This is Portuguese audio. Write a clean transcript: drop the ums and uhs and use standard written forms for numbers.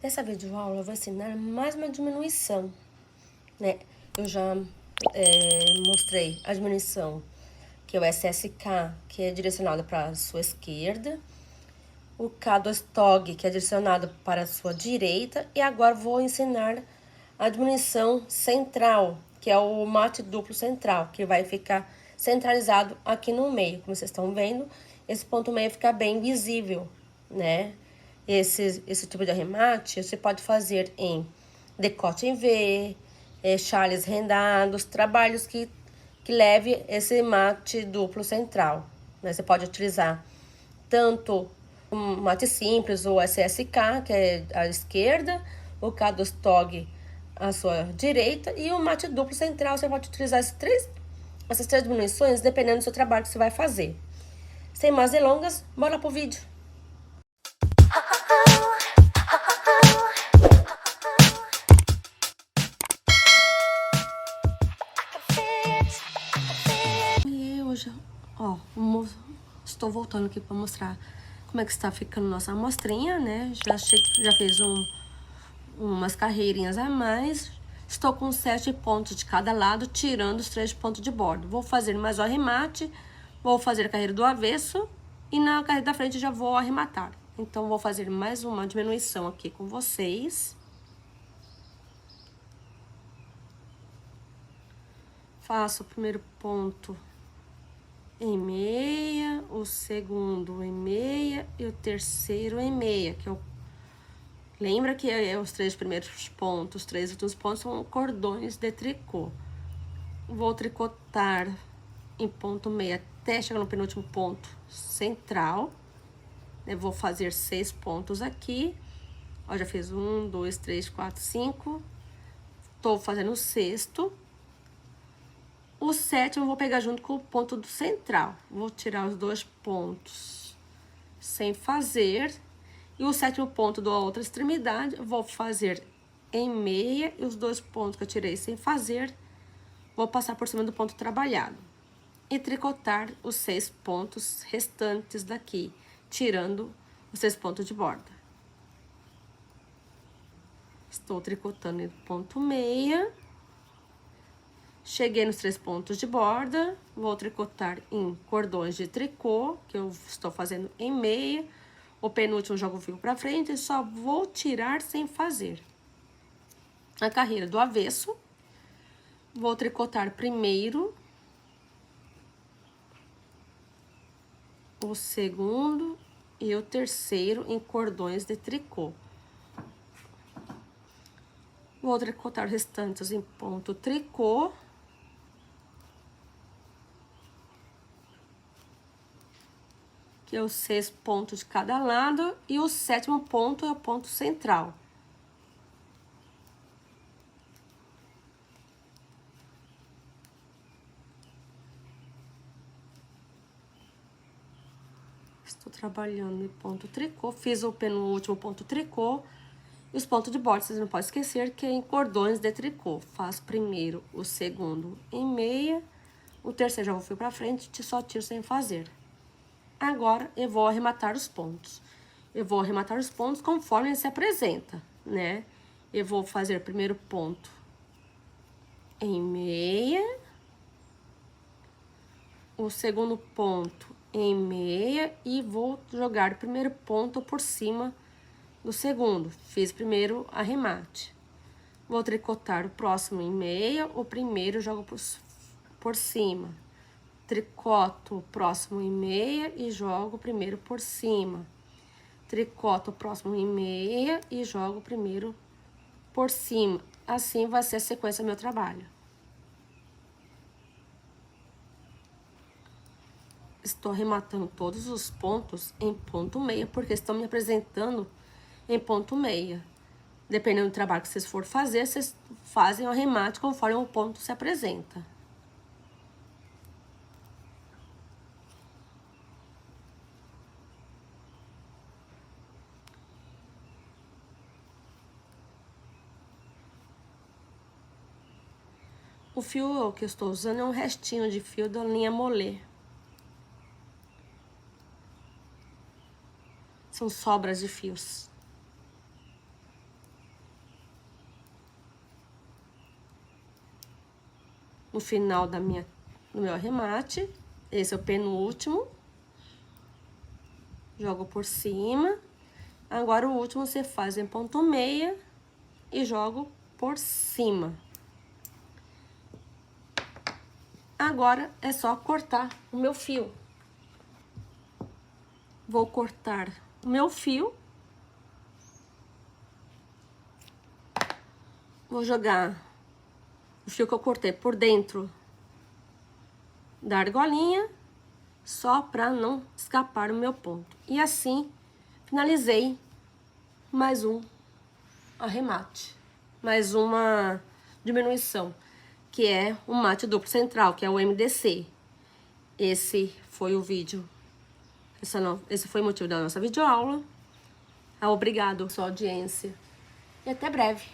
Nessa videoaula eu vou ensinar mais uma diminuição, né? Eu já mostrei a diminuição, que é o SSK, que é direcionado para a sua esquerda, o K2TOG, que é direcionado para a sua direita, e agora vou ensinar a diminuição central, que é o mate duplo central, que vai ficar centralizado aqui no meio. Como vocês estão vendo, esse ponto meio fica bem visível, né? Esse tipo de arremate você pode fazer em decote em V, chales rendados, trabalhos que leve esse mate duplo central, né? Você pode utilizar tanto um mate simples, ou SSK, que é à esquerda, o K2TOG à sua direita, e o mate duplo central. Você pode utilizar essas três diminuições dependendo do seu trabalho que você vai fazer. Sem mais delongas, bora pro vídeo! E hoje, ó, estou voltando aqui para mostrar como é que está ficando nossa amostrinha, né? Já fez umas carreirinhas a mais. Estou com 7 pontos de cada lado, tirando os 3 pontos de bordo. Vou fazer mais o arremate, vou fazer a carreira do avesso e na carreira da frente já vou arrematar. Então, vou fazer mais uma diminuição aqui com vocês. Faço o primeiro ponto em meia, o segundo em meia e o terceiro em meia, que eu... Lembra que os 3 primeiros pontos, os 3 últimos pontos são cordões de tricô. Vou tricotar em ponto meia até chegar no penúltimo ponto central. Eu vou fazer 6 pontos aqui. Ó, já fiz 1, 2, 3, 4, 5. Tô fazendo o sexto. O sétimo eu vou pegar junto com o ponto do central. Vou tirar os 2 pontos sem fazer. E o sétimo ponto da outra extremidade, eu vou fazer em meia. E os 2 pontos que eu tirei sem fazer, vou passar por cima do ponto trabalhado. E tricotar os 6 pontos restantes daqui, tirando os 6 pontos de borda. Estou tricotando em ponto meia. Cheguei nos 3 pontos de borda, vou tricotar em cordões de tricô, que eu estou fazendo em meia. O penúltimo jogo o fio pra frente e só vou tirar sem fazer. A carreira do avesso, vou tricotar primeiro o segundo e o terceiro em cordões de tricô. Vou tricotar os restantes em ponto tricô. Que é os 6 pontos de cada lado, e o sétimo ponto é o ponto central. Estou trabalhando em ponto tricô, fiz o penúltimo ponto tricô, e os pontos de borda, vocês não podem esquecer que é em cordões de tricô. Faço primeiro o segundo em meia, o terceiro jogo o fio pra frente, só tiro sem fazer. Agora, eu vou arrematar os pontos. Eu vou arrematar os pontos conforme ele se apresenta, né? Eu vou fazer o primeiro ponto em meia, o segundo ponto em meia e vou jogar o primeiro ponto por cima do segundo. Fiz primeiro arremate. Vou tricotar o próximo em meia, o primeiro jogo por cima. Tricoto o próximo em meia e jogo o primeiro por cima. Tricoto o próximo em meia e jogo o primeiro por cima. Assim vai ser a sequência do meu trabalho. Estou arrematando todos os pontos em ponto meia, porque estão me apresentando em ponto meia. Dependendo do trabalho que vocês for fazer, vocês fazem o arremate conforme o ponto se apresenta. O fio que eu estou usando é um restinho de fio da linha Mollet. São sobras de fios. no final do meu arremate. Esse é o penúltimo. Jogo por cima. Agora, o último você faz em ponto meia e jogo por cima. Agora, é só cortar o meu fio. Vou cortar o meu fio. Vou jogar o fio que eu cortei por dentro da argolinha, só para não escapar o meu ponto. E assim, finalizei mais um arremate, mais uma diminuição, que é o mate duplo central, que é o MDC. Esse foi o vídeo, esse foi o motivo da nossa videoaula. Obrigado pela sua audiência e até breve.